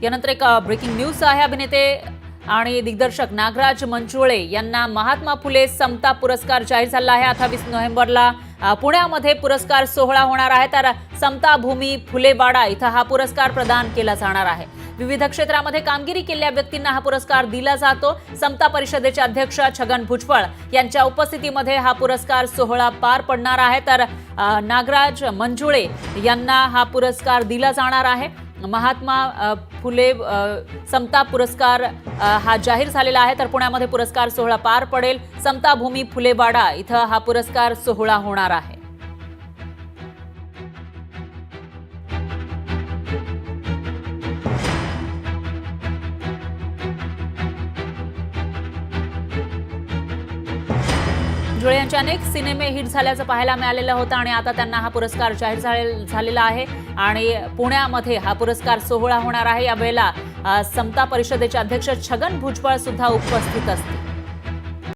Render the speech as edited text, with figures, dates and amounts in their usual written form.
यानंतर एक breaking news आहे। अभिनेते आणि दिग्दर्शक नागराज मंजुळे यांना महात्मा फुले समता पुरस्कार जाहीर झाला आहे। 28 नोव्हेंबरला पुण्यामध्ये पुरस्कार सोहळा होणार आहे। तर समता भूमी फुलेवाडा इथं हा पुरस्कार प्रदान केला जाणार आहे। विविध क्षेत्रामध्ये कामगिरी केलेल्या व्यक्तींना हा पुरस्कार दिला जातो। समता परिषदेचे अध्यक्ष छगन भुजबळ यांच्या उपस्थितीमध्ये हा पुरस्कार सोहळा पार पडणार आहे। तर नागराज मंजुळे यांना हा पुरस्कार दिला जाणार आहे। महात्मा फुले समता पुरस्कार हा जाहीर झालेला आहे। तर पुण्यामध्ये पुरस्कार सोहळा पार पडेल। समता भूमी फुलेवाडा इथं हा पुरस्कार सोहळा होणार आहे। मंजुळे यांचे अनेक सिनेमे हिट झाल्याचं पाहायला मिळालेलं होतं आणि आता त्यांना हा पुरस्कार जाहीर झालेला आहे आणि पुण्यामध्ये हा पुरस्कार सोहळा होणार आहे। यावेळेला समता परिषदेचे अध्यक्ष छगन भुजबळ सुद्धा उपस्थित असतील।